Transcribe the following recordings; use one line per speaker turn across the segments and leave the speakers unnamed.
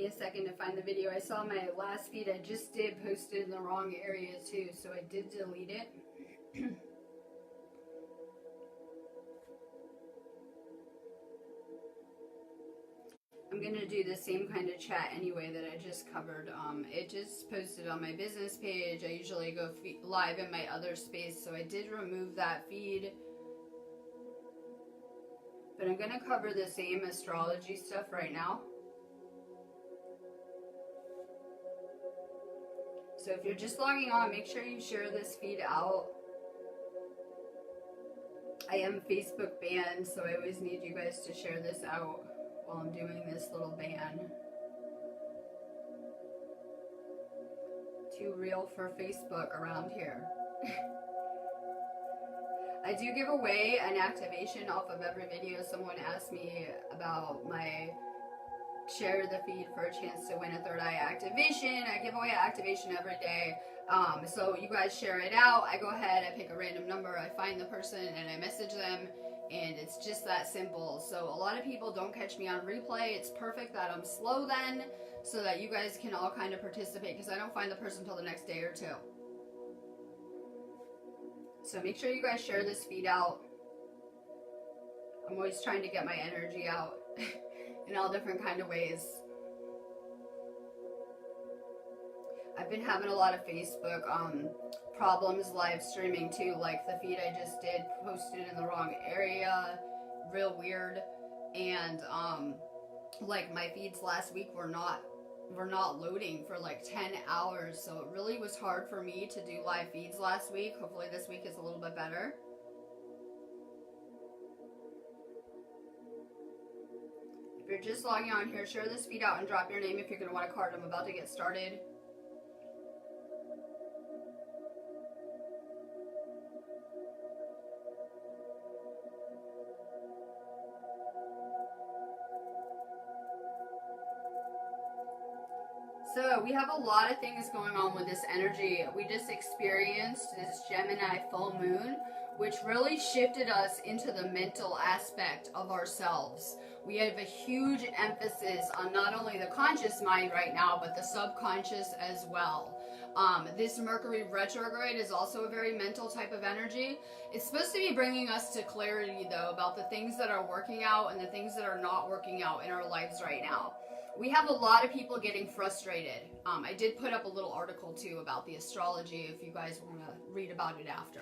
me a second to find the video. I saw my last feed I just did posted in the wrong area too, so I did delete it. I'm going to do the same kind of chat anyway that I just covered. It just posted on my business page. I usually go live in my other space, so I did remove that feed. But I'm going to cover the same astrology stuff right now. So if you're just logging on, make sure you share this feed out. I am Facebook banned, so I always need you guys to share this out while I'm doing this little ban. Too real for Facebook around here. I do give away an activation off of every video. Someone asked me about my share the feed for a chance to win a third eye activation. I give away an activation every day. So you guys share it out. I go ahead, I pick a random number, I find the person, and I message them. And it's just that simple. So a lot of people don't catch me on replay. It's perfect that I'm slow then, so that you guys can all kind of participate, because I don't find the person until the next day or two. So make sure you guys share this feed out. I'm always trying to get my energy out in all different kind of ways. I've been having a lot of Facebook problems live streaming too, like the feed I just did posted in the wrong area, real weird. And like my feeds last week were not loading for like 10 hours, so it really was hard for me to do live feeds last week. Hopefully this week is a little bit better. If you're just logging on here, share this feed out and drop your name if you're going to want a card. I'm about to get started. So we have a lot of things going on with this energy. We just experienced this Gemini full moon, which really shifted us into the mental aspect of ourselves. We have a huge emphasis on not only the conscious mind right now, but the subconscious as well. This Mercury Retrograde is also a very mental type of energy. It's supposed to be bringing us to clarity, though, about the things that are working out and the things that are not working out in our lives right now. We have a lot of people getting frustrated. I did put up a little article too about the astrology if you guys want to read about it after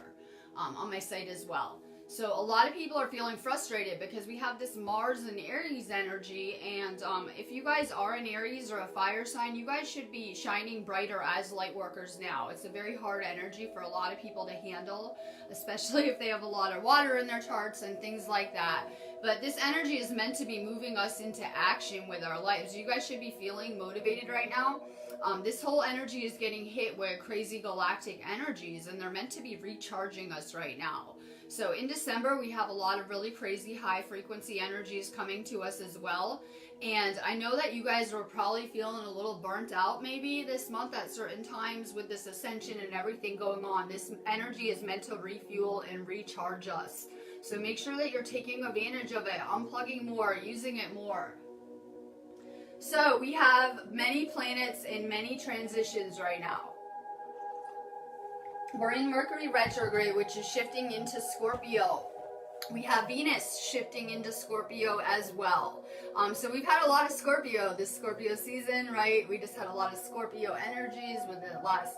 on my site as well. So a lot of people are feeling frustrated because we have this Mars and Aries energy, and if you guys are an Aries or a fire sign, you guys should be shining brighter as light workers now. It's a very hard energy for a lot of people to handle, especially if they have a lot of water in their charts and things like that. But this energy is meant to be moving us into action with our lives. You guys should be feeling motivated right now. This whole energy is getting hit with crazy galactic energies, and they're meant to be recharging us right now. So in December, we have a lot of really crazy high frequency energies coming to us as well. And I know that you guys were probably feeling a little burnt out maybe this month at certain times with this ascension and everything going on. This energy is meant to refuel and recharge us. So make sure that you're taking advantage of it, unplugging more, using it more. So we have many planets in many transitions right now. We're in Mercury Retrograde, which is shifting into Scorpio. We have Venus shifting into Scorpio as well. So we've had a lot of Scorpio this Scorpio season, right? We just had a lot of Scorpio energies with the last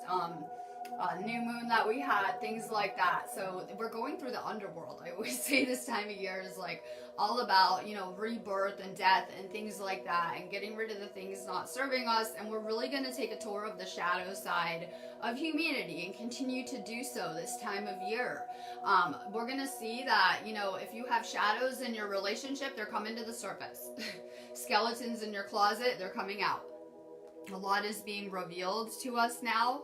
new moon that we had, things like that. So we're going through the underworld. I always say this time of year is like all about, you know, rebirth and death and things like that, and getting rid of the things not serving us. And we're really going to take a tour of the shadow side of humanity and continue to do so this time of year. We're going to see that, you know, if you have shadows in your relationship, they're coming to the surface. Skeletons in your closet, they're coming out. A lot is being revealed to us now.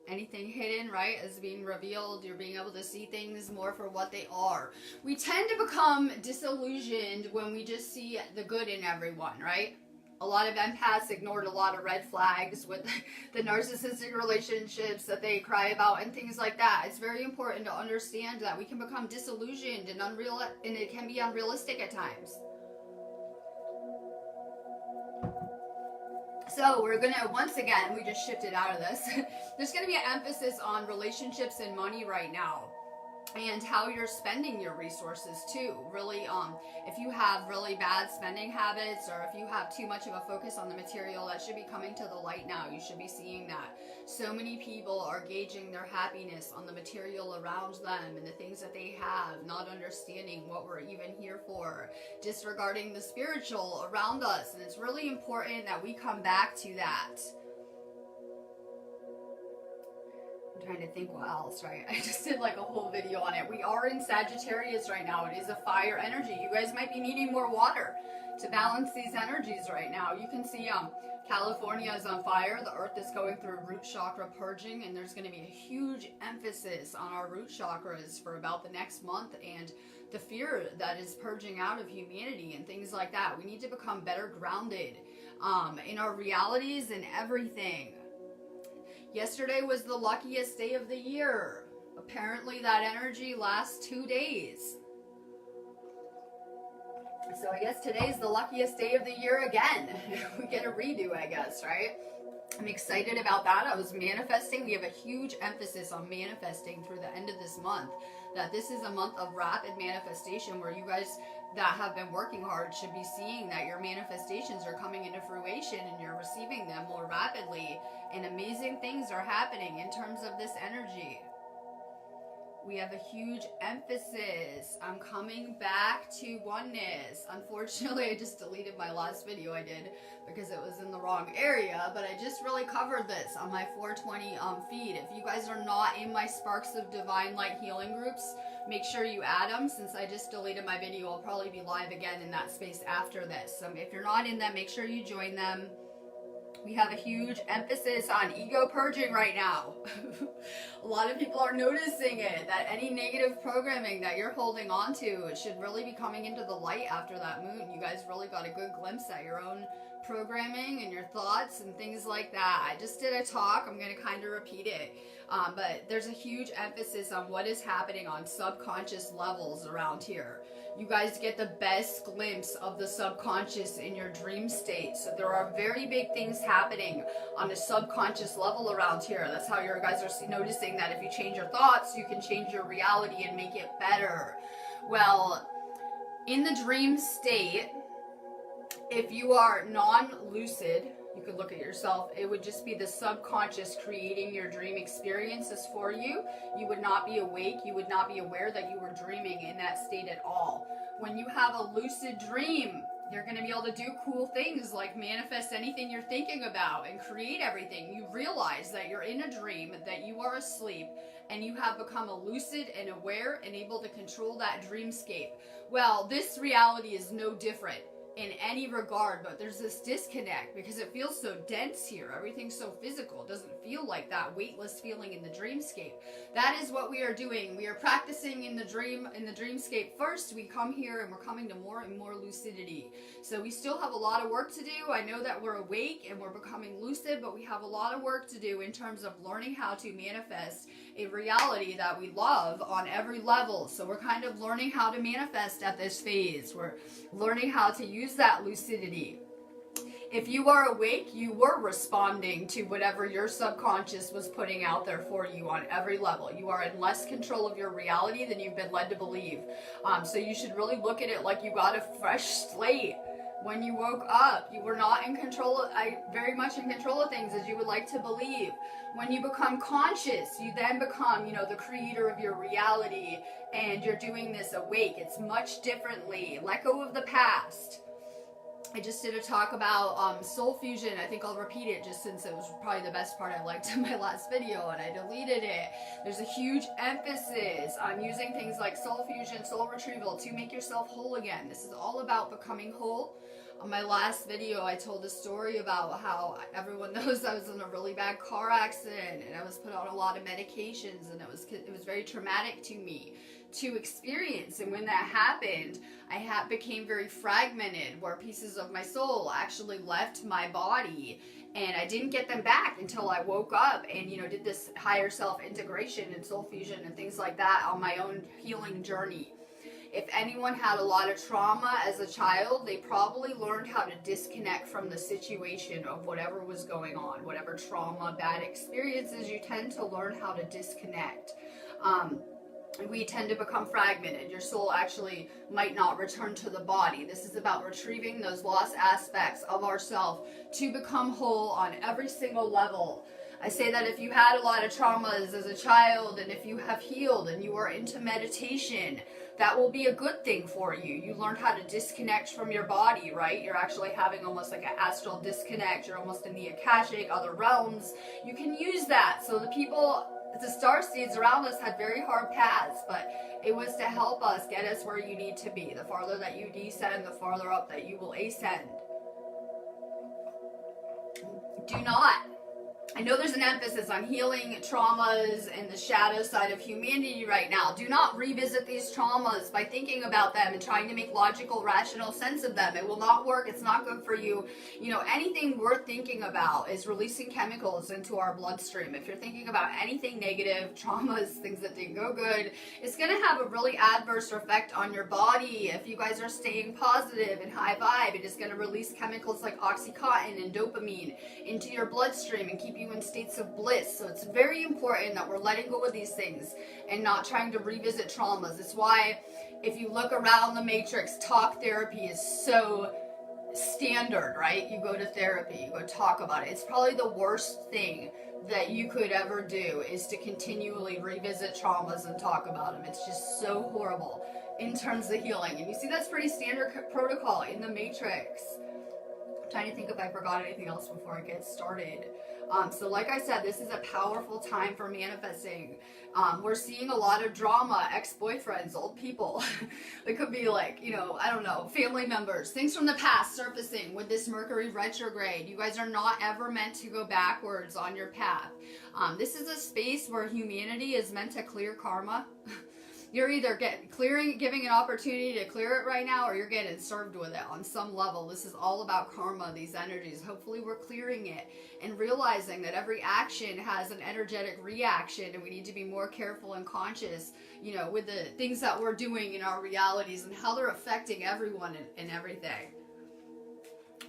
Anything hidden, right, is being revealed. You're being able to see things more for what they are. We tend to become disillusioned when we just see the good in everyone, right? A lot of empaths ignored a lot of red flags with the narcissistic relationships that they cry about and things like that. It's very important to understand that we can become disillusioned and and it can be unrealistic at times. So we're gonna, once again, we just shifted out of this. There's gonna be an emphasis on relationships and money right now, and how you're spending your resources too. Really, if you have really bad spending habits, or if you have too much of a focus on the material, that should be coming to the light now. You should be seeing that. So many people are gauging their happiness on the material around them and the things that they have, not understanding what we're even here for, disregarding the spiritual around us. And it's really important that we come back to that. I'm trying to think what else, right? I just did like a whole video on it. We are in Sagittarius right now. It is a fire energy. You guys might be needing more water to balance these energies right now. You can see California is on fire. The earth is going through root chakra purging, and there's going to be a huge emphasis on our root chakras for about the next month, and the fear that is purging out of humanity and things like that. We need to become better grounded in our realities and everything. Yesterday was the luckiest day of the year. Apparently that energy lasts 2 days. So I guess today's the luckiest day of the year again. We get a redo, I guess, right? I'm excited about that. I was manifesting. We have a huge emphasis on manifesting through the end of this month. That this is a month of rapid manifestation, where you guys that have been working hard should be seeing that your manifestations are coming into fruition and you're receiving them more rapidly, and amazing things are happening in terms of this energy. We have a huge emphasis on coming back to oneness. Unfortunately, I just deleted my last video I did because it was in the wrong area, but I just really covered this on my 420 feed. If you guys are not in my Sparks of Divine Light healing groups, make sure you add them. Since I just deleted my video, I'll probably be live again in that space after this. So if you're not in them, make sure you join them. We have a huge emphasis on ego purging right now. A lot of people are noticing it, that any negative programming that you're holding on to, it should really be coming into the light after that moon. You guys really got a good glimpse at your own programming and your thoughts and things like that. I just did a talk. I'm going to kind of repeat it. But there's a huge emphasis on what is happening on subconscious levels around here. You guys get the best glimpse of the subconscious in your dream state. So there are very big things happening on a subconscious level around here. That's how you guys are noticing that if you change your thoughts, you can change your reality and make it better. Well, in the dream state, if you are non-lucid, you could look at yourself, it would just be the subconscious creating your dream experiences for you. You would not be awake. You would not be aware that you were dreaming in that state at all. When you have a lucid dream, you're going to be able to do cool things like manifest anything you're thinking about and create everything. You realize that you're in a dream, that you are asleep, and you have become a lucid and aware and able to control that dreamscape. Well, this reality is no different in any regard, but there's this disconnect because it feels so dense here. Everything's so physical. It doesn't feel like that weightless feeling in the dreamscape. That is what we are doing. We are practicing in the dreamscape first. We come here and we're coming to more and more lucidity. So we still have a lot of work to do. I know that we're awake and we're becoming lucid, but we have a lot of work to do in terms of learning how to manifest a reality that we love on every level. So we're kind of learning how to manifest at this phase. We're learning how to use that lucidity. If you are awake, you were responding to whatever your subconscious was putting out there for you on every level. You are in less control of your reality than you've been led to believe. So you should really look at it like you got a fresh slate. When you woke up, you were not in control, very much in control of things as you would like to believe. When you become conscious, you then become, the creator of your reality, and you're doing this awake. It's much differently. Let go of the past. I just did a talk about soul fusion. I think I'll repeat it just since it was probably the best part I liked in my last video and I deleted it. There's a huge emphasis on using things like soul fusion, soul retrieval to make yourself whole again. This is all about becoming whole. On my last video, I told a story about how everyone knows I was in a really bad car accident and I was put on a lot of medications, and it was very traumatic to me to experience. And when that happened, I became very fragmented, where pieces of my soul actually left my body, and I didn't get them back until I woke up and did this higher self integration and soul fusion and things like that on my own healing journey. If anyone had a lot of trauma as a child, they probably learned how to disconnect from the situation of whatever was going on. Whatever trauma, bad experiences, you tend to learn how to disconnect. We tend to become fragmented. Your soul actually might not return to the body. This is about retrieving those lost aspects of ourself to become whole on every single level. I say that if you had a lot of traumas as a child, and if you have healed and you are into meditation, that will be a good thing for you. You learned how to disconnect from your body, right? You're actually having almost like an astral disconnect. You're almost in the Akashic, other realms. You can use that. So the star seeds around us had very hard paths, but it was to help us get us where you need to be. The farther that you descend, the farther up that you will ascend. Do not, I know there's an emphasis on healing traumas and the shadow side of humanity right now. Do not revisit these traumas by thinking about them and trying to make logical, rational sense of them. It will not work. It's not good for you. You know, anything worth thinking about is releasing chemicals into our bloodstream. If you're thinking about anything negative, traumas, things that didn't go good, it's going to have a really adverse effect on your body. If you guys are staying positive and high vibe, it is going to release chemicals like Oxycontin and dopamine into your bloodstream and keep you in states of bliss. So it's very important that we're letting go of these things and not trying to revisit traumas. It's why if you look around the matrix, talk therapy is so standard, right? You go to therapy, you go talk about it. It's probably the worst thing that you could ever do is to continually revisit traumas and talk about them. It's just so horrible in terms of healing. And you see that's pretty standard protocol in the matrix. I'm trying to think if I forgot anything else before I get started. So like I said, this is a powerful time for manifesting. We're seeing a lot of drama, ex-boyfriends, old people. It could be like, you know, I don't know, family members, things from the past surfacing with this Mercury retrograde. You guys are not ever meant to go backwards on your path. This is a space where humanity is meant to clear karma. You're either giving an opportunity to clear it right now, or you're getting served with it on some level. This is all about karma, these energies. Hopefully we're clearing it and realizing that every action has an energetic reaction, and we need to be more careful and conscious, you know, with the things that we're doing in our realities and how they're affecting everyone and everything.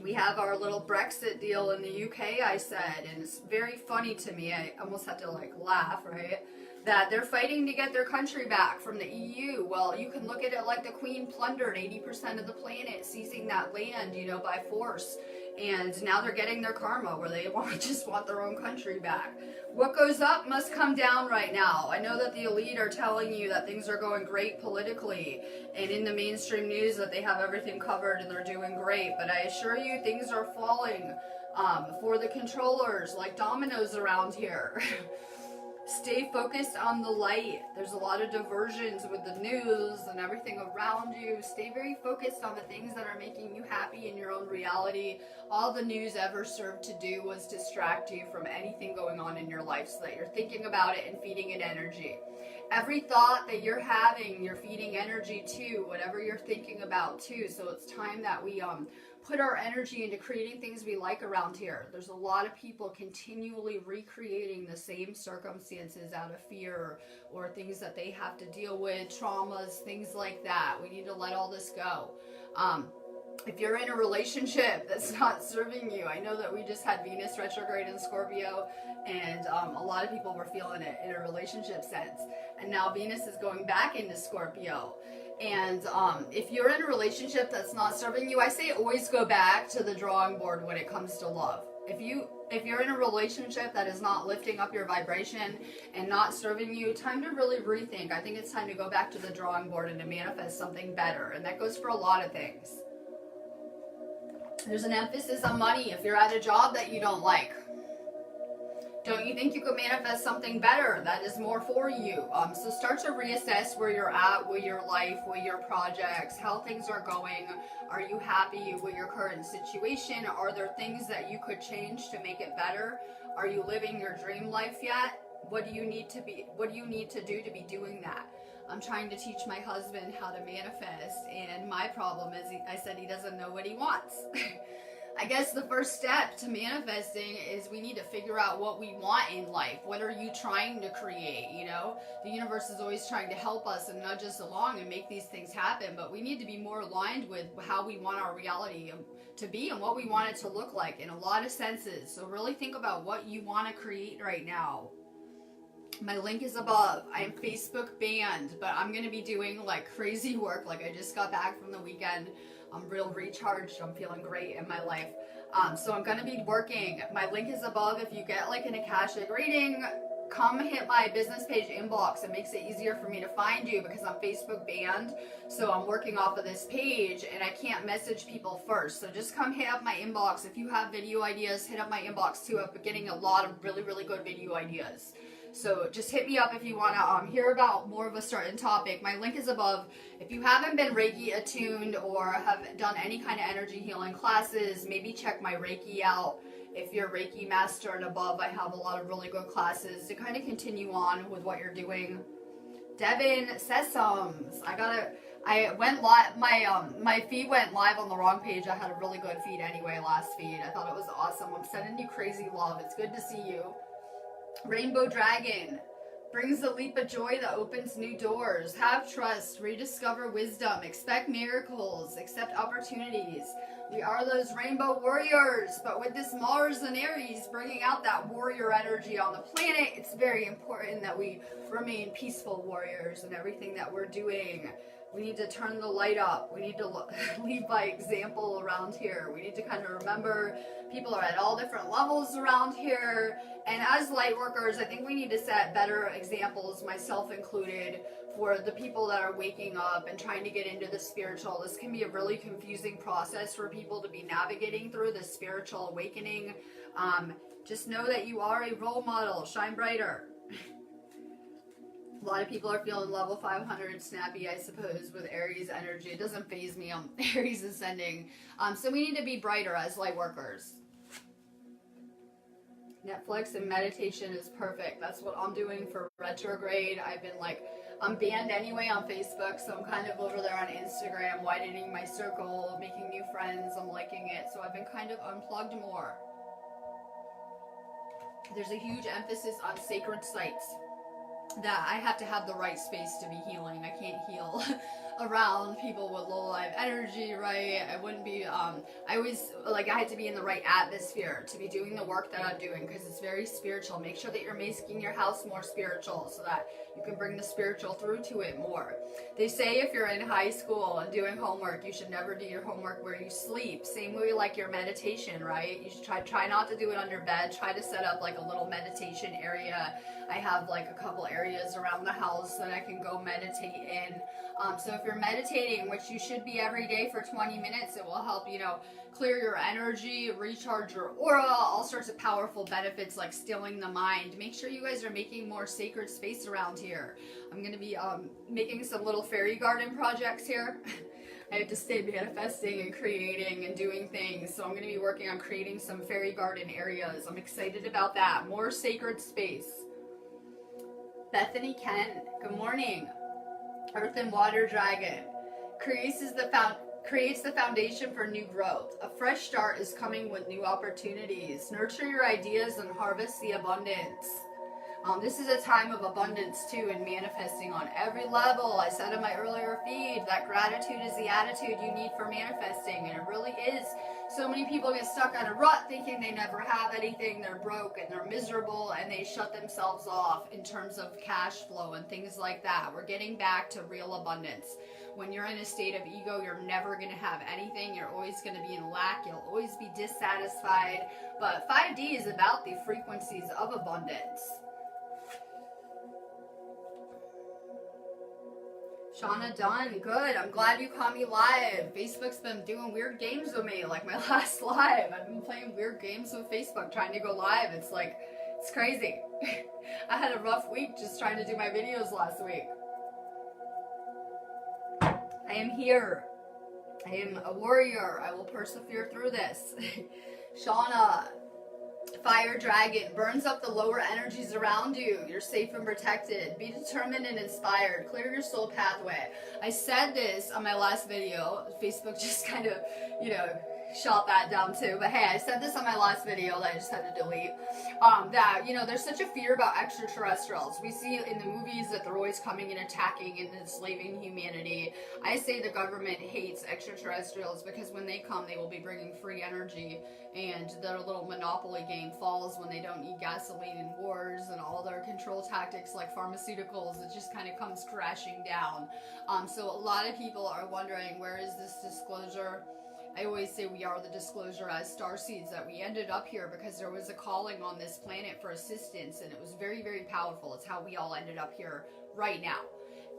We have our little Brexit deal in the UK, I said, and it's very funny to me. I almost had to like laugh, right? That they're fighting to get their country back from the EU. Well, you can look at it like the Queen plundered 80% of the planet, seizing that land, you know, by force. And now they're getting their karma where they just want their own country back. What goes up must come down right now. I know that the elite are telling you that things are going great politically and in the mainstream news that they have everything covered and they're doing great. But I assure you things are falling for the controllers like dominoes around here. Stay focused on the light. There's a lot of diversions with the news and everything around you. Stay very focused on the things that are making you happy in your own reality. All the news ever served to do was distract you from anything going on in your life so that you're thinking about it and feeding it energy. Every thought that you're having, you're feeding energy to, whatever you're thinking about too. So it's time that we put our energy into creating things we like around here. There's a lot of people continually recreating the same circumstances out of fear or things that they have to deal with, traumas, things like that. We need to let all this go. If you're in a relationship that's not serving you, I know that we just had Venus retrograde in Scorpio, and a lot of people were feeling it in a relationship sense. And now Venus is going back into Scorpio. And if you're in a relationship that's not serving you, I say always go back to the drawing board when it comes to love. If you're in a relationship that is not lifting up your vibration and not serving you, time to really rethink. I think it's time to go back to the drawing board and to manifest something better. And that goes for a lot of things. There's an emphasis on money. If you're at a job that you don't like, don't you think you could manifest something better that is more for you? So start to reassess where you're at with your life, with your projects, how things are going. Are you happy with your current situation? Are there things that you could change to make it better? Are you living your dream life yet? What do you need to do to be doing that? I'm trying to teach my husband how to manifest, and my problem is I said he doesn't know what he wants. I guess the first step to manifesting is we need to figure out what we want in life. What are you trying to create? You know, the universe is always trying to help us and nudge us along and make these things happen, but we need to be more aligned with how we want our reality to be and what we want it to look like in a lot of senses. So really think about what you want to create right now. My link is above. I am Facebook banned, but I'm going to be doing like crazy work. Like I just got back from the weekend. I'm real recharged. I'm feeling great in my life. So I'm going to be working. My link is above. If you get like an Akashic reading, come hit my business page inbox. It makes it easier for me to find you because I'm Facebook banned. So I'm working off of this page and I can't message people first. So just come hit up my inbox. If you have video ideas, hit up my inbox too. I've been getting a lot of really, really good video ideas. So just hit me up if you want to hear about more of a certain topic. My link is above. If you haven't been Reiki attuned or have done any kind of energy healing classes, maybe check my Reiki out. If you're Reiki master and above, I have a lot of really good classes to kind of continue on with what you're doing. Devin Sesums. I went live. My feed went live on the wrong page. I had a really good feed anyway, last feed. I thought it was awesome. I'm sending you crazy love. It's good to see you. Rainbow Dragon brings a leap of joy that opens new doors. Have trust, rediscover wisdom, expect miracles, accept opportunities. We are those rainbow warriors, but with this Mars and Aries bringing out that warrior energy on the planet, it's very important that we remain peaceful warriors in everything that we're doing. We need to turn the light up. We need to lead by example around here. We need to kind of remember people are at all different levels around here. And as light workers, I think we need to set better examples, myself included, for the people that are waking up and trying to get into the spiritual. This can be a really confusing process for people to be navigating through the spiritual awakening. Just know that you are a role model. Shine brighter. A lot of people are feeling level 500 snappy, I suppose, with Aries energy. It doesn't faze me. Aries ascending. So we need to be brighter as light workers. Netflix and meditation is perfect. That's what I'm doing for retrograde. I'm banned anyway on Facebook, so I'm kind of over there on Instagram, widening my circle, making new friends. I'm liking it. So I've been kind of unplugged more. There's a huge emphasis on sacred sites. That I have to have the right space to be healing. I can't heal around people with low life energy, right? I wouldn't be, I had to be in the right atmosphere to be doing the work that I'm doing because it's very spiritual. Make sure that you're making your house more spiritual so that you can bring the spiritual through to it more. They say if you're in high school and doing homework, you should never do your homework where you sleep. Same way like your meditation, right? You should try not to do it under bed. Try to set up like a little meditation area. I have like a couple areas around the house that I can go meditate in. So if you're meditating, which you should be every day for 20 minutes, it will help, clear your energy, recharge your aura, all sorts of powerful benefits like stilling the mind. Make sure you guys are making more sacred space around here. I'm going to be making some little fairy garden projects here. I have to stay manifesting and creating and doing things. So I'm going to be working on creating some fairy garden areas. I'm excited about that. More sacred space. Bethany Ken, good morning. Earth and Water Dragon creates the foundation for new growth. A fresh start is coming with new opportunities. Nurture your ideas and harvest the abundance. This is a time of abundance too and manifesting on every level. I said in my earlier feed that gratitude is the attitude you need for manifesting, and it really is. So many people get stuck on a rut thinking they never have anything, they're broke and they're miserable, and they shut themselves off in terms of cash flow and things like that. We're getting back to real abundance. When you're in a state of ego, you're never going to have anything. You're always going to be in lack. You'll always be dissatisfied. But 5D is about the frequencies of abundance. Shauna Dunn, good. I'm glad you caught me live. Facebook's been doing weird games with me, like my last live. I've been playing weird games with Facebook, trying to go live. It's crazy. I had a rough week just trying to do my videos last week. I am here. I am a warrior. I will persevere through this. Shauna, Fire Dragon, burns up the lower energies around you. You're safe and protected. Be determined and inspired. Clear your soul pathway. I said this on my last video. Facebook just kind of, shot that down too. But hey, I said this on my last video that I just had to delete. That, you know, there's such a fear about extraterrestrials. We see in the movies that they're always coming and attacking and enslaving humanity. I say the government hates extraterrestrials because when they come, they will be bringing free energy, and their little monopoly game falls when they don't need gasoline in wars, and all their control tactics like pharmaceuticals, it just kind of comes crashing down. So a lot of people are wondering, where is this disclosure? I always say we are the disclosure as starseeds, that we ended up here because there was a calling on this planet for assistance, and it was very, very powerful. It's how we all ended up here right now.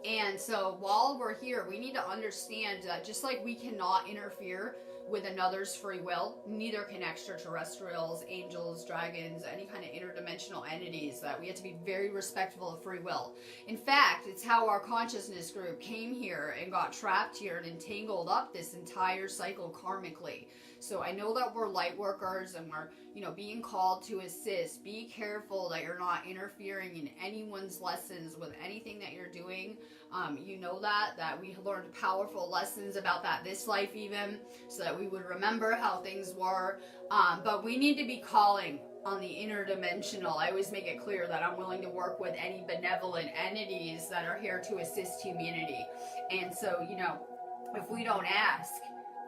And so while we're here, we need to understand that just like we cannot interfere with another's free will, neither can extraterrestrials, angels, dragons, any kind of interdimensional entities. That we have to be very respectful of free will. In fact, it's how our consciousness group came here and got trapped here and entangled up this entire cycle karmically. So I know that we're light workers and we're, you know, being called to assist. Be careful that you're not interfering in anyone's lessons with anything that you're doing. You know that we learned powerful lessons about that this life even, so that we would remember how things were. But we need to be calling on the interdimensional. I always make it clear that I'm willing to work with any benevolent entities that are here to assist humanity. And so, you know, if we don't ask,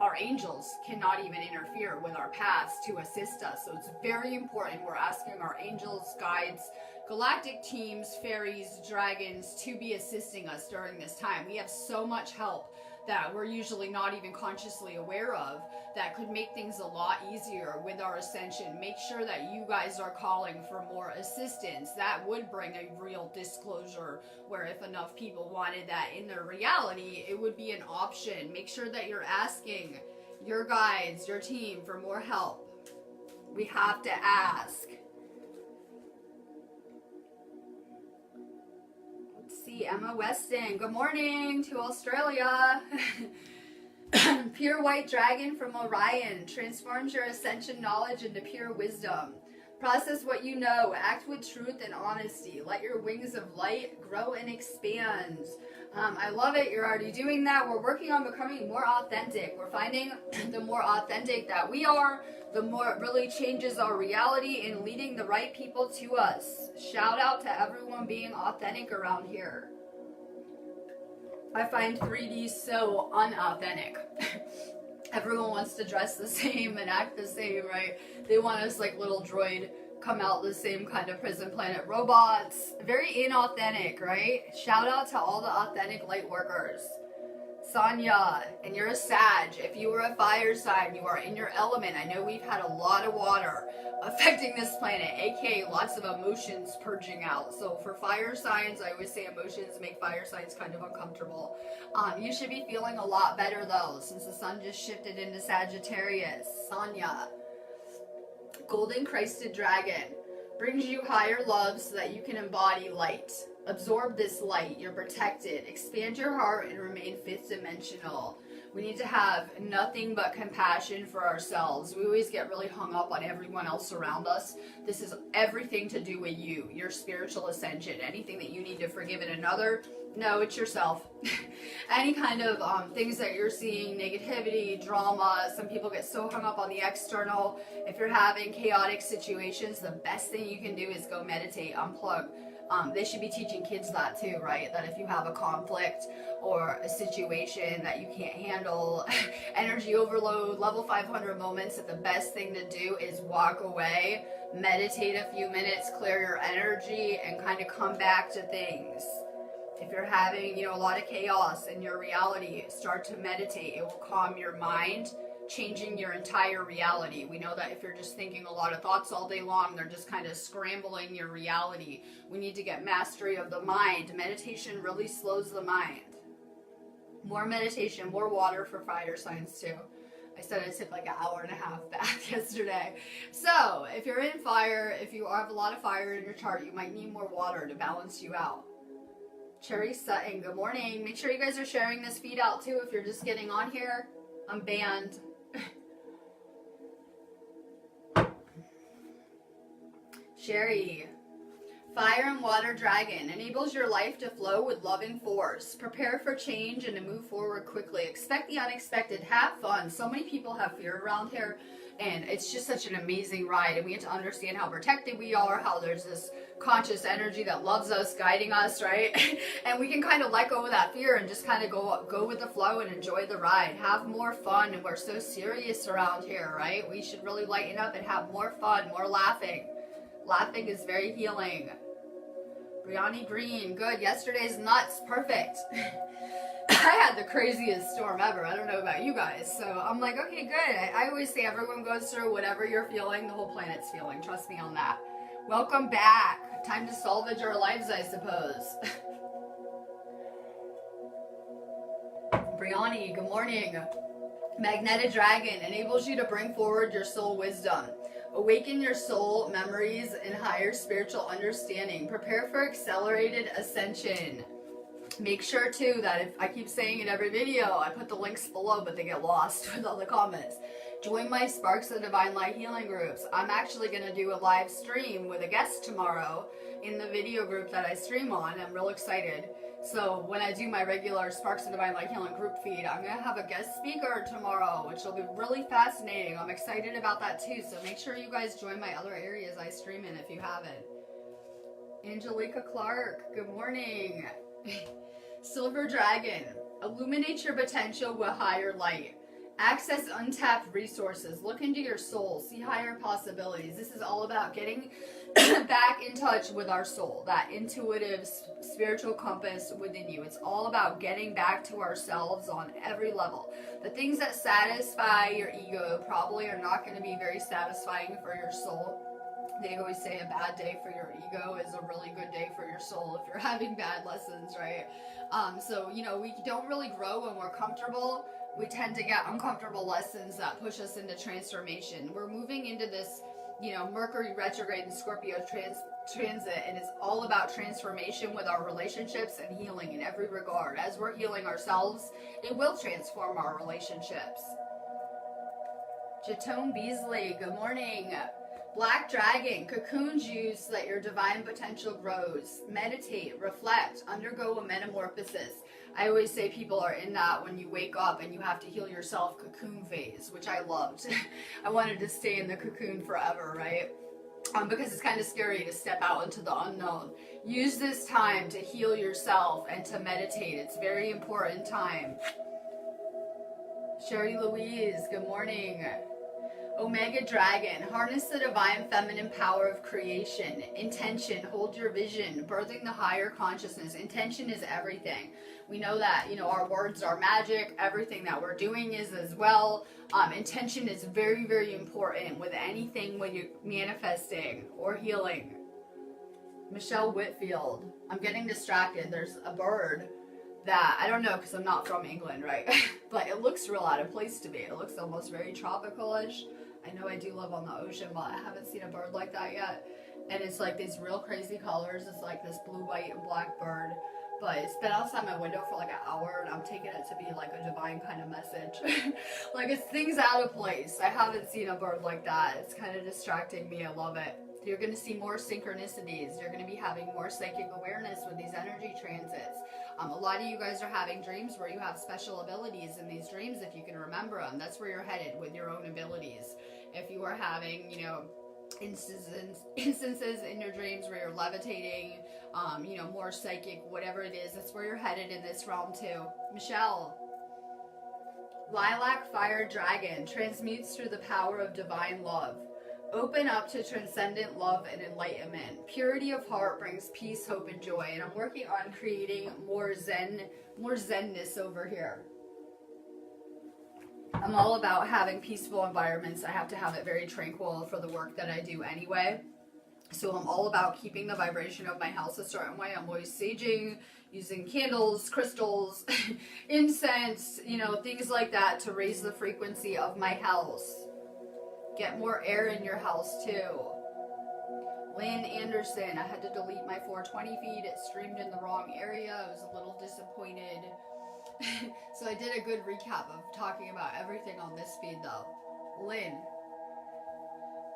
our angels cannot even interfere with our paths to assist us. So it's very important we're asking our angels, guides, galactic teams, fairies, dragons to be assisting us during this time. We have so much help that we're usually not even consciously aware of that could make things a lot easier with our ascension. Make sure that you guys are calling for more assistance. That would bring a real disclosure, where if enough people wanted that in their reality, it would be an option. Make sure that you're asking your guides, your team, for more help. We have to ask. See, Emma Weston, good morning to Australia. Pure white dragon from Orion transforms your ascension knowledge into pure wisdom. Process what you know, act with truth and honesty. Let your wings of light grow and expand. I love it. You're already doing that. We're working on becoming more authentic. We're finding the more authentic that we are, the more it really changes our reality in leading the right people to us. Shout out to everyone being authentic around here. I find 3D so unauthentic. Everyone wants to dress the same and act the same, right? They want us like little droid, come out the same kind of prison planet robots. Very inauthentic, right? Shout out to all the authentic light workers. Sonia, and you're a Sag. If you were a fire sign, you are in your element. I know we've had a lot of water affecting this planet, aka lots of emotions purging out. So for fire signs, I always say emotions make fire signs kind of uncomfortable. You should be feeling a lot better though, since the sun just shifted into Sagittarius. Sonia, golden crested dragon, brings you higher love so that you can embody light. Absorb this light. You're protected. Expand your heart and remain fifth dimensional. We need to have nothing but compassion for ourselves. We always get really hung up on everyone else around us. This is everything to do with you, your spiritual ascension. Anything that you need to forgive in another, no, it's yourself. Any kind of things that you're seeing, negativity, drama. Some people get so hung up on the external. If you're having chaotic situations, the best thing you can do is go meditate, unplug. They should be teaching kids that too, right? That if you have a conflict or a situation that you can't handle, energy overload, level 500 moments, that the best thing to do is walk away, meditate a few minutes, clear your energy, and kind of come back to things. If you're having, a lot of chaos in your reality, start to meditate. It will calm your mind, changing your entire reality. We know that if you're just thinking a lot of thoughts all day long, they're just kind of scrambling your reality. We need to get mastery of the mind. Meditation really slows the mind. More meditation, more water for fire signs too. I said I took like an hour and a half bath yesterday. So if you're in fire, if you have a lot of fire in your chart, you might need more water to balance you out. Cherry Sutton, good morning. Make sure you guys are sharing this feed out too if you're just getting on here. I'm banned. Sherry, Fire and water dragon enables your life to flow with loving force. Prepare for change and to move forward quickly. Expect the unexpected. Have fun. So many people have fear around here, and it's just such an amazing ride. And we have to understand how protected we are, how there's this conscious energy that loves us, guiding us, right? And we can kind of let go of that fear and just kind of go with the flow and enjoy the ride. Have more fun. And we're so serious around here, right? We should really lighten up and have more fun, more laughing. Laughing is very healing. Brianni Green, good. Yesterday's nuts, perfect. I had the craziest storm ever. I don't know about you guys. So I'm like, okay, good. I always say everyone goes through whatever you're feeling, the whole planet's feeling. Trust me on that. Welcome back. Time to salvage our lives, I suppose. Brianni, good morning. Magnetic Dragon enables you to bring forward your soul wisdom. Awaken your soul memories and higher spiritual understanding. Prepare for accelerated ascension. Make sure too that, if I keep saying in every video, I put the links below but they get lost with all the comments. Join my Sparks of Divine Light healing groups. I'm actually going to do a live stream with a guest tomorrow in the video group that I stream on. I'm real excited. So when I do my regular Sparks of Divine Light healing group feed, I'm going to have a guest speaker tomorrow, which will be really fascinating. I'm excited about that too. So make sure you guys join my other areas I stream in if you haven't. Angelica Clark, good morning. Silver Dragon, illuminate your potential with higher light. Access untapped resources. Look into your soul. See higher possibilities. This is all about getting back in touch with our soul, that intuitive spiritual compass within you. It's all about getting back to ourselves on every level. The things that satisfy your ego probably are not going to be very satisfying for your soul. They always say a bad day for your ego is a really good day for your soul if you're having bad lessons, right? So, you know, we don't really grow when we're comfortable. We tend to get uncomfortable lessons that push us into transformation. We're moving into this, you know, Mercury Retrograde and Scorpio transit, and it's all about transformation with our relationships and healing in every regard. As we're healing ourselves, it will transform our relationships. Jatone Beasley, good morning. Black Dragon, cocoons you so that your divine potential grows. Meditate, reflect, undergo a metamorphosis. I always say people are in that when you wake up and you have to heal yourself cocoon phase, which I loved. I wanted to stay in the cocoon forever, right? Because it's kind of scary to step out into the unknown. Use this time to heal yourself and to meditate. It's a very important time. Sherry Louise, good morning. Omega Dragon, harness the divine feminine power of creation. Intention, hold your vision, birthing the higher consciousness. Intention is everything. We know that, you know, our words are magic. Everything that we're doing is as well. Intention is very, very important with anything when you're manifesting or healing. Michelle Whitfield, I'm getting distracted. There's a bird that, I don't know because I'm not from England, right? But it looks real out of place to me. It looks almost very tropical-ish. I know I do live on the ocean, but I haven't seen a bird like that yet. And it's like these real crazy colors. It's like this blue, white, and black bird. But it's been outside my window for like an hour, and I'm taking it to be like a divine kind of message. Like, it's things out of place. I haven't seen a bird like that. It's kind of distracting me. I love it. You're going to see more synchronicities. You're going to be having more psychic awareness with these energy transits. A lot of you guys are having dreams where you have special abilities in these dreams, if you can remember them. That's where you're headed with your own abilities. If you are having, you know, instances in your dreams where you're levitating, you know, more psychic, whatever it is, that's where you're headed in this realm too. Michelle. Lilac Fire Dragon transmutes through the power of divine love. Open up to transcendent love and enlightenment. Purity of heart brings peace, hope, and joy. And I'm working on creating more zenness over here. I'm all about having peaceful environments. I have to have it very tranquil for the work that I do anyway. So I'm all about keeping the vibration of my house a certain way. I'm always saging, using candles, crystals, incense, you know, things like that to raise the frequency of my house. Get more air in your house too. Lynn Anderson, I had to delete my 420 feed. It streamed in the wrong area. I was a little disappointed. So I did a good recap of talking about everything on this feed though. Lynn.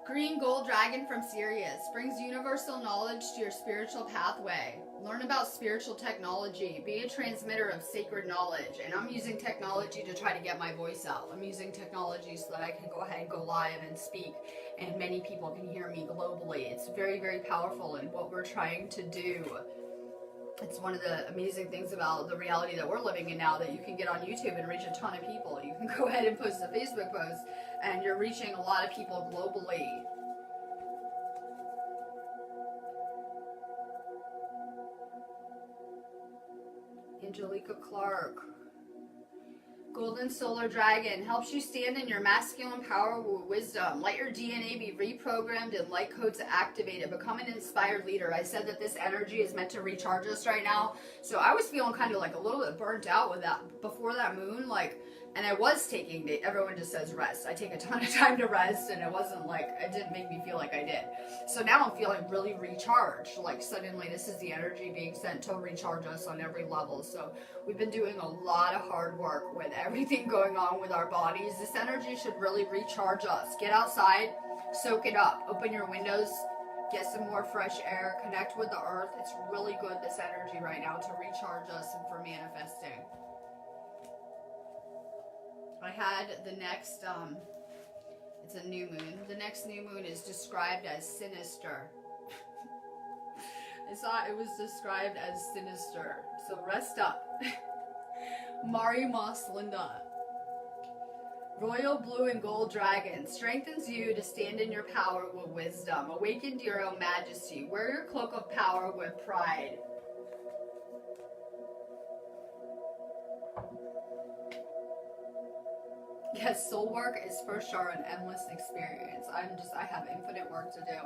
Green gold dragon from Sirius brings universal knowledge to your spiritual pathway. Learn about spiritual technology. Be a transmitter of sacred knowledge. And I'm using technology to try to get my voice out. I'm using technology so that I can go ahead and go live and speak, and many people can hear me globally. It's very, very powerful in what we're trying to do. It's one of the amazing things about the reality that we're living in now, that you can get on YouTube and reach a ton of people. You can go ahead and post a Facebook post, and you're reaching a lot of people globally. Angelica Clark. Golden Solar Dragon helps you stand in your masculine power with wisdom. Let your DNA be reprogrammed and light codes activated. Become an inspired leader. I said that this energy is meant to recharge us right now. So I was feeling kind of like a little bit burnt out with that before that moon. And I was taking, everyone just says rest. I take a ton of time to rest, and it didn't make me feel like I did. So now I'm feeling really recharged. Like suddenly this is the energy being sent to recharge us on every level. So we've been doing a lot of hard work with everything going on with our bodies. This energy should really recharge us. Get outside, soak it up, open your windows, get some more fresh air, connect with the earth. It's really good, this energy right now, to recharge us and for manifesting. I had the next, it's a new moon. The next new moon is described as sinister. I saw it was described as sinister. So rest up. Mari Moss Linda. Royal Blue and Gold Dragon strengthens you to stand in your power with wisdom. Awaken to your own majesty. Wear your cloak of power with pride. Yes, soul work is for sure an endless experience. I have infinite work to do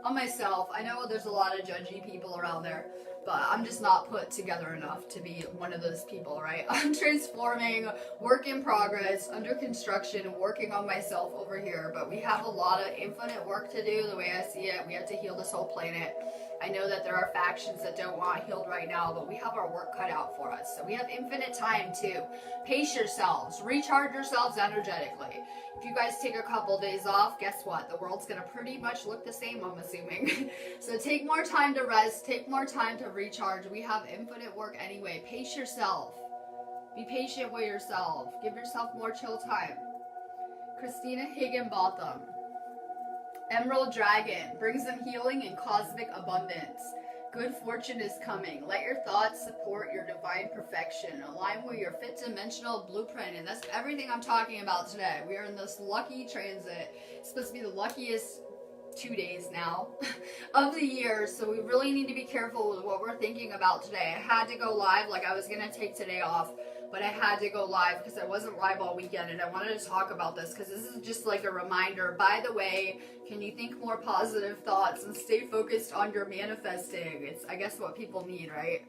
on myself. I know there's a lot of judgy people around there, but I'm just not put together enough to be one of those people, right? I'm transforming, work in progress, under construction, working on myself over here, but we have a lot of infinite work to do the way I see it. We have to heal this whole planet. I know that there are factions that don't want healed right now, but we have our work cut out for us. So we have infinite time to pace yourselves, recharge yourselves energetically. If you guys take a couple days off, guess what? The world's going to pretty much look the same, I'm assuming. So take more time to rest, take more time to recharge. We have infinite work anyway. Pace yourself. Be patient with yourself. Give yourself more chill time. Christina Higginbotham. Emerald Dragon brings them healing and cosmic abundance. Good fortune is coming. Let your thoughts support your divine perfection. Align with your fifth dimensional blueprint. And that's everything I'm talking about today. We are in this lucky transit. It's supposed to be the luckiest 2 days now of the year. So we really need to be careful with what we're thinking about today. I had to go live. I was going to take today off, but I had to go live because I wasn't live all weekend, and I wanted to talk about this because this is just like a reminder. By the way, can you think more positive thoughts and stay focused on your manifesting? It's, I guess, what people need, right?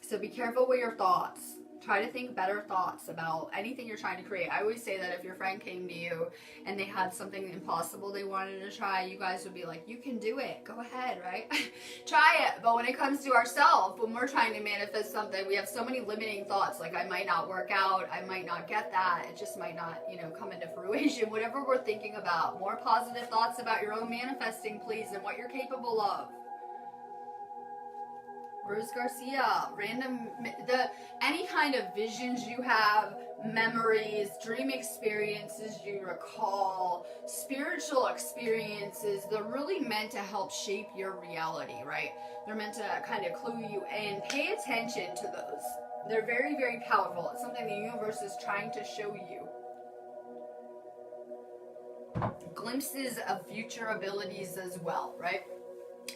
So be careful with your thoughts. Try to think better thoughts about anything you're trying to create. I always say that if your friend came to you and they had something impossible they wanted to try, you guys would be like, you can do it. Go ahead, right? Try it. But when it comes to ourselves, when we're trying to manifest something, we have so many limiting thoughts. Like, I might not work out. I might not get that. It just might not, come into fruition. Whatever we're thinking about. More positive thoughts about your own manifesting, please, and what you're capable of. Rose Garcia, any kind of visions you have, memories, dream experiences you recall, spiritual experiences, they're really meant to help shape your reality, right? They're meant to kind of clue you in. Pay attention to those. They're very, very powerful. It's something the universe is trying to show you. Glimpses of future abilities as well, right?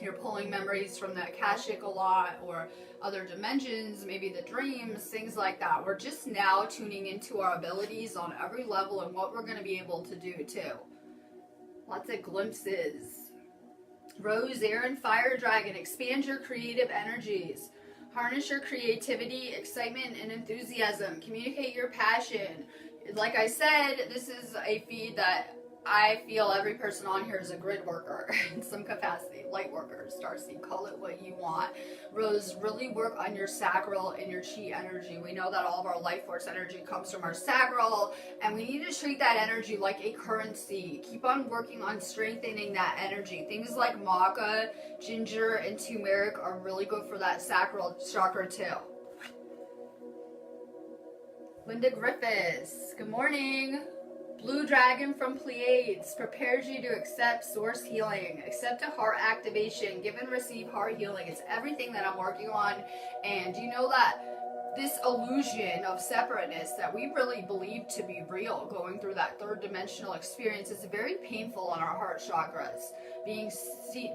You're pulling memories from the Akashic a lot, or other dimensions, maybe the dreams, things like that. We're just now tuning into our abilities on every level and what we're going to be able to do too. Lots of glimpses. Rose, Air, and Fire Dragon, expand your creative energies. Harness your creativity, excitement, and enthusiasm. Communicate your passion. Like I said, this is a feed that I feel every person on here is a grid worker in some capacity. Light worker, Starseed, call it what you want. Rose, really work on your sacral and your chi energy. We know that all of our life force energy comes from our sacral, and we need to treat that energy like a currency. Keep on working on strengthening that energy. Things like maca, ginger, and turmeric are really good for that sacral chakra too. Linda Griffiths, good morning. Blue Dragon from Pleiades prepares you to accept source healing, accept a heart activation, give and receive heart healing. It's everything that I'm working on. And you know that this illusion of separateness that we really believe to be real, going through that third dimensional experience, is very painful on our heart chakras, being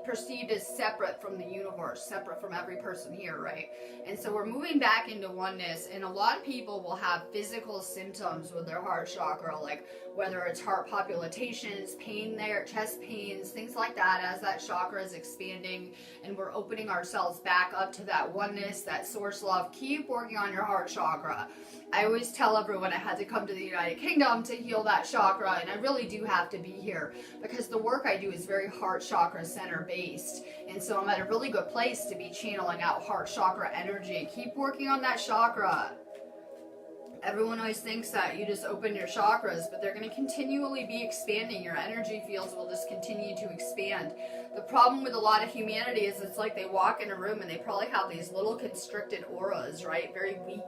perceived as separate from the universe, separate from every person here, right? And so we're moving back into oneness, and a lot of people will have physical symptoms with their heart chakra, like whether it's heart palpitations, pain there, chest pains, things like that, as that chakra is expanding and we're opening ourselves back up to that oneness, that source love. Keep working on your heart chakra. I always tell everyone I had to come to the United Kingdom to heal that chakra, and I really do have to be here because the work I do is very heart chakra center based, and so I'm at a really good place to be channeling out heart chakra energy. Keep working on that chakra. Everyone always thinks that you just open your chakras, but they're going to continually be expanding. Your energy fields will just continue to expand. The problem with a lot of humanity is it's like they walk in a room and they probably have these little constricted auras, right? Very weak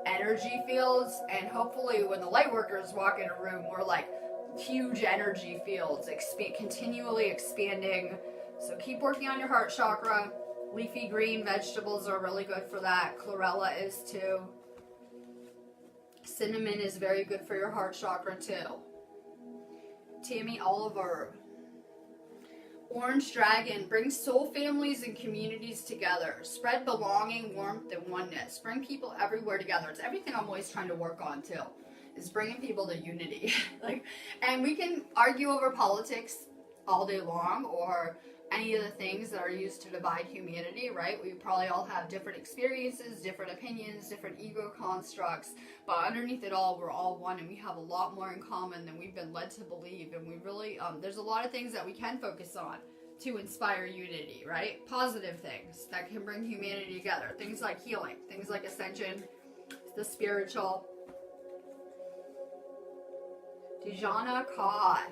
energy fields. And hopefully when the light workers walk in a room, we're like huge energy fields, continually expanding. So keep working on your heart chakra. Leafy green vegetables are really good for that. Chlorella is too. Cinnamon is very good for your heart chakra too. Tammy Oliver. Orange Dragon brings soul families and communities together. Spread belonging, warmth, and oneness. Bring people everywhere together. It's everything I'm always trying to work on too, is bringing people to unity. And we can argue over politics all day long, or any of the things that are used to divide humanity, right? We probably all have different experiences, different opinions, different ego constructs, but underneath it all, we're all one, and we have a lot more in common than we've been led to believe. And we really, there's a lot of things that we can focus on to inspire unity, right? Positive things that can bring humanity together. Things like healing, things like ascension, the spiritual. Dijana Ka.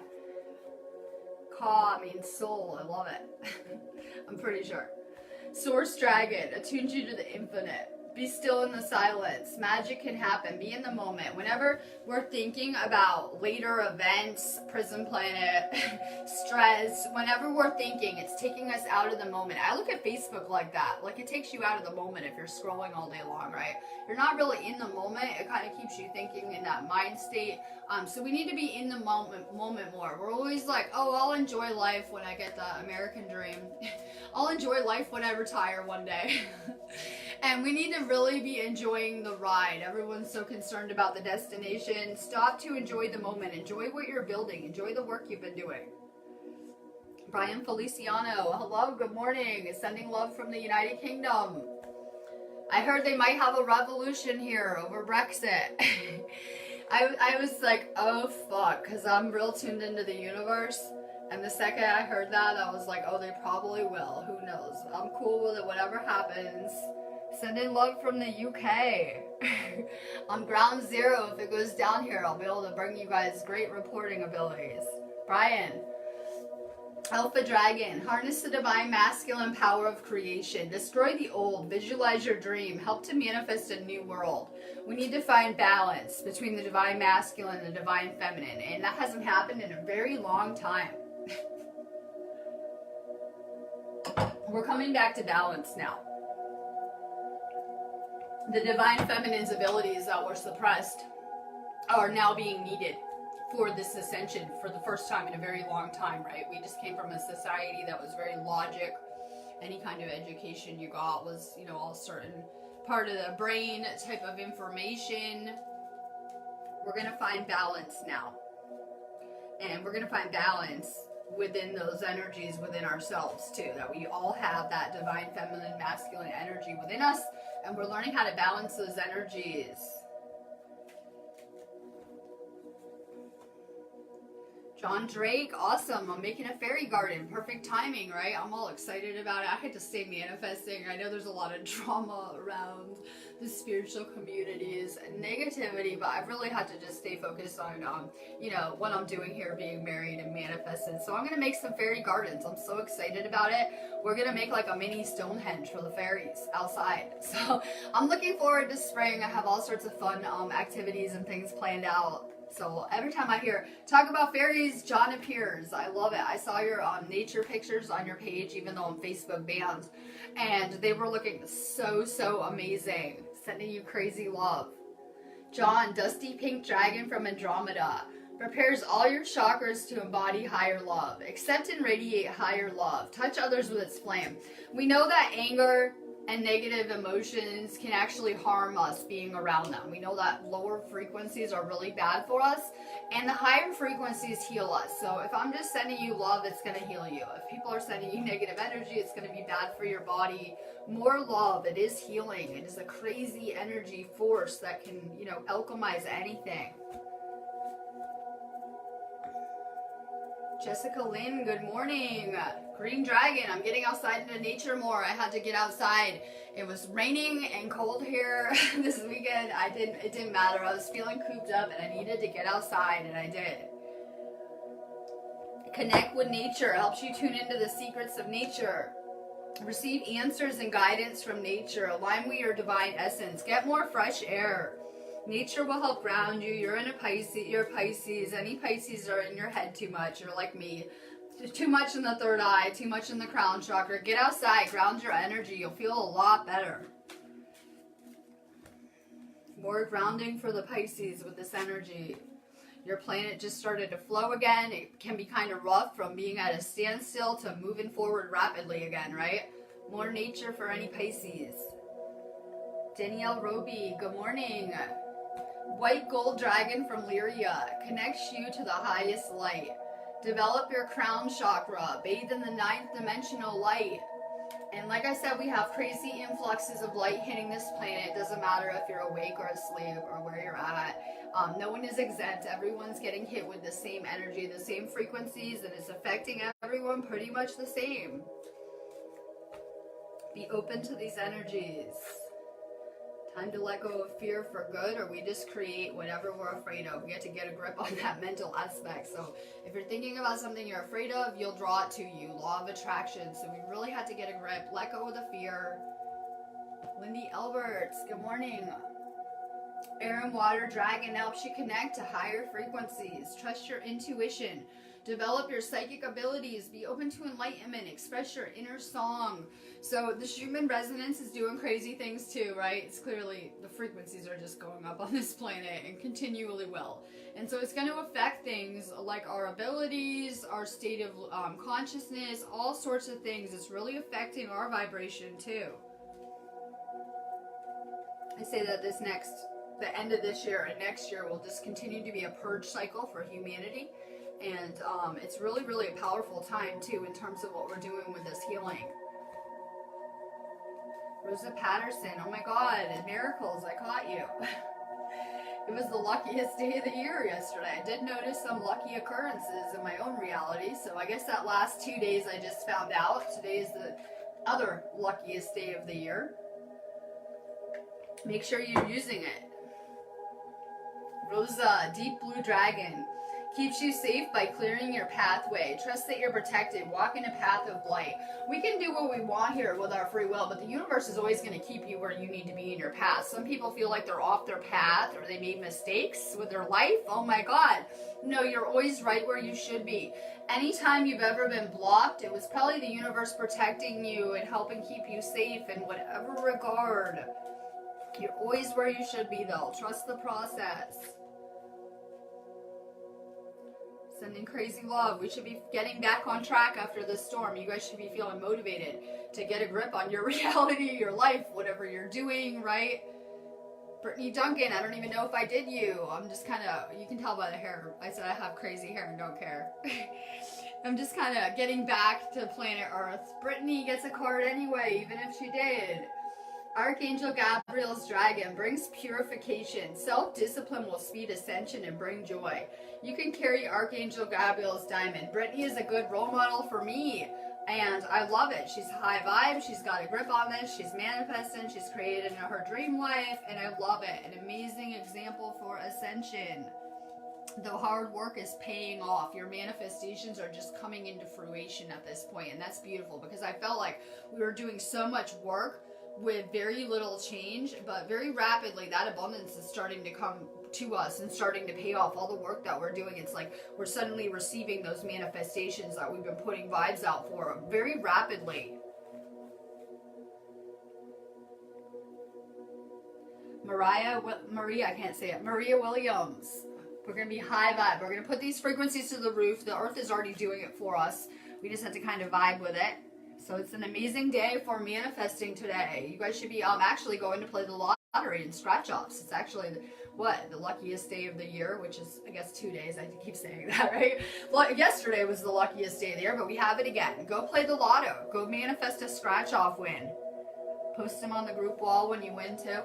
Ka means soul. I love it. I'm pretty sure. Source Dragon attunes you to the infinite. Be still in the silence. Magic can happen. Be in the moment. Whenever we're thinking about later events, prison planet, stress, whenever we're thinking, it's taking us out of the moment. I look at Facebook like that. Like, it takes you out of the moment if you're scrolling all day long, right? You're not really in the moment. It kind of keeps you thinking in that mind state. So we need to be in the moment more. We're always like, oh, I'll enjoy life when I get the American dream. I'll enjoy life when I retire one day. And we need to really be enjoying the ride. Everyone's so concerned about the destination. Stop to enjoy the moment. Enjoy what you're building. Enjoy the work you've been doing. Brian Feliciano, hello, good morning. Sending love from the United Kingdom. I heard they might have a revolution here over Brexit. I was like, oh fuck, because I'm real tuned into the universe. And the second I heard that, I was like, oh, they probably will. Who knows? I'm cool with it, whatever happens. Sending love from the UK. On ground zero, if it goes down here, I'll be able to bring you guys great reporting abilities. Brian. Alpha Dragon. Harness the divine masculine power of creation. Destroy the old. Visualize your dream. Help to manifest a new world. We need to find balance between the divine masculine and the divine feminine. And that hasn't happened in a very long time. We're coming back to balance now. The divine feminine's abilities that were suppressed are now being needed for this ascension for the first time in a very long time, right? We just came from a society that was very logic. Any kind of education you got was, you know, all certain part of the brain type of information. We're going to find balance now. And we're going to find balance within those energies within ourselves too, that we all have that divine feminine masculine energy within us, and we're learning how to balance those energies. John Drake, awesome. I'm making a fairy garden. Perfect timing, right? I'm all excited about it. I had to stay manifesting. I know there's a lot of drama around the spiritual communities and negativity, but I've really had to just stay focused on, you know, what I'm doing here, being married and manifested. So I'm going to make some fairy gardens. I'm so excited about it. We're going to make like a mini Stonehenge for the fairies outside. So I'm looking forward to spring. I have all sorts of fun activities and things planned out. So every time I hear talk about fairies, John appears. I love it. I saw your nature pictures on your page, even though I'm Facebook banned, and they were looking so amazing. Sending you crazy love. John, dusty pink dragon from Andromeda, prepares all your chakras to embody higher love. Accept and radiate higher love. Touch others with its flame. We know that anger and negative emotions can actually harm us being around them. We know that lower frequencies are really bad for us, and the higher frequencies heal us. So if I'm just sending you love, it's going to heal you. If people are sending you negative energy, it's going to be bad for your body. More love, it is healing. It is a crazy energy force that can, you know, alchemize anything. Jessica Lynn, good morning. Green Dragon, I'm getting outside into nature more. I had to get outside. It was raining and cold here this weekend. It didn't matter. I was feeling cooped up and I needed to get outside, and I did. Connect with nature. Helps you tune into the secrets of nature. Receive answers and guidance from nature. Align with your divine essence. Get more fresh air. Nature will help ground you. You're in a Pisces. You're Pisces. Any Pisces are in your head too much. You're like me. Too much in the third eye. Too much in the crown chakra. Get outside. Ground your energy. You'll feel a lot better. More grounding for the Pisces with this energy. Your planet just started to flow again. It can be kind of rough from being at a standstill to moving forward rapidly again, right? More nature for any Pisces. Danielle Roby, good morning. White gold dragon from Lyria connects you to the highest light. Develop your crown chakra. Bathe in the 9th dimensional light. And like I said, we have crazy influxes of light hitting this planet. It doesn't matter if you're awake or asleep or where you're at. No one is exempt. Everyone's getting hit with the same energy, the same frequencies, and it's affecting everyone pretty much the same. Be open to these energies. Time to let go of fear for good, or we just create whatever we're afraid of. We have to get a grip on that mental aspect. So if you're thinking about something you're afraid of, you'll draw it to you. Law of attraction. So we really had to get a grip. Let go of the fear. Lindy Alberts, good morning. Air and Water Dragon helps you connect to higher frequencies. Trust your intuition. Develop your psychic abilities. Be open to enlightenment. Express your inner song. So the Schumann resonance is doing crazy things too, right? It's clearly the frequencies are just going up on this planet and continually will. And so it's going to affect things like our abilities, our state of consciousness, all sorts of things. It's really affecting our vibration too. I say that the end of this year and next year will just continue to be a purge cycle for humanity. And it's really a powerful time too in terms of what we're doing with this healing. Rosa Patterson, oh my God, miracles, I caught you. It was the luckiest day of the year yesterday. I did notice some lucky occurrences in my own reality, so I guess that last 2 days I just found out. Today is the other luckiest day of the year. Make sure you're using it. Rosa, Deep Blue Dragon, keeps you safe by clearing your pathway. Trust that you're protected. Walk in a path of light. We can do what we want here with our free will, but the universe is always going to keep you where you need to be in your path. Some people feel like they're off their path or they made mistakes with their life. Oh my God. No, you're always right where you should be. Anytime you've ever been blocked, it was probably the universe protecting you and helping keep you safe in whatever regard. You're always where you should be though. Trust the process. Sending crazy love. We should be getting back on track after this storm. You guys should be feeling motivated to get a grip on your reality, your life, whatever you're doing, right? Brittany Duncan, I don't even know if I did you. I'm just kind of, you can tell by the hair. I said I have crazy hair and don't care. I'm just kind of getting back to planet Earth. Brittany gets a card anyway, even if she did. Archangel Gabriel's dragon brings purification. Self-discipline will speed ascension and bring joy. You can carry Archangel Gabriel's diamond. Brittany is a good role model for me, and I love it. She's high vibe. She's got a grip on this. She's manifesting. She's created her dream life, and I love it. An amazing example for ascension. The hard work is paying off. Your manifestations are just coming into fruition at this point, and that's beautiful, because I felt like we were doing so much work with very little change, but very rapidly that abundance is starting to come to us and starting to pay off all the work that we're doing. It's like we're suddenly receiving those manifestations that we've been putting vibes out for very rapidly. Maria Williams. We're going to be high vibe. We're going to put these frequencies to the roof. The earth is already doing it for us. We just have to kind of vibe with it. So it's an amazing day for manifesting today. You guys should be actually going to play the lottery and scratch offs. It's actually the luckiest day of the year, which is, I guess, 2 days. I keep saying that, right? Well, yesterday was the luckiest day of the year, but we have it again. Go play the lotto. Go manifest a scratch off win. Post them on the group wall when you win too.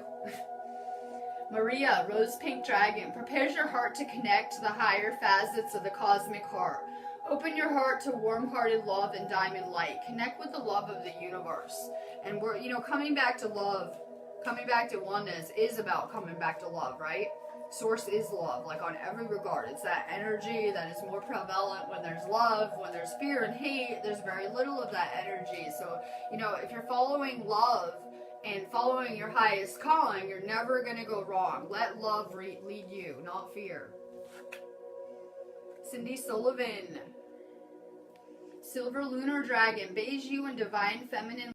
Maria, Rose Pink Dragon, prepares your heart to connect to the higher facets of the cosmic heart. Open your heart to warm-hearted love and diamond light. Connect with the love of the universe. And we're, coming back to love, coming back to oneness is about coming back to love, right? Source is love, like on every regard. It's that energy that is more prevalent when there's love. When there's fear and hate, there's very little of that energy. So, if you're following love and following your highest calling, you're never going to go wrong. Let love lead you, not fear. Cindy Sullivan. Silver Lunar Dragon, beige you in divine feminine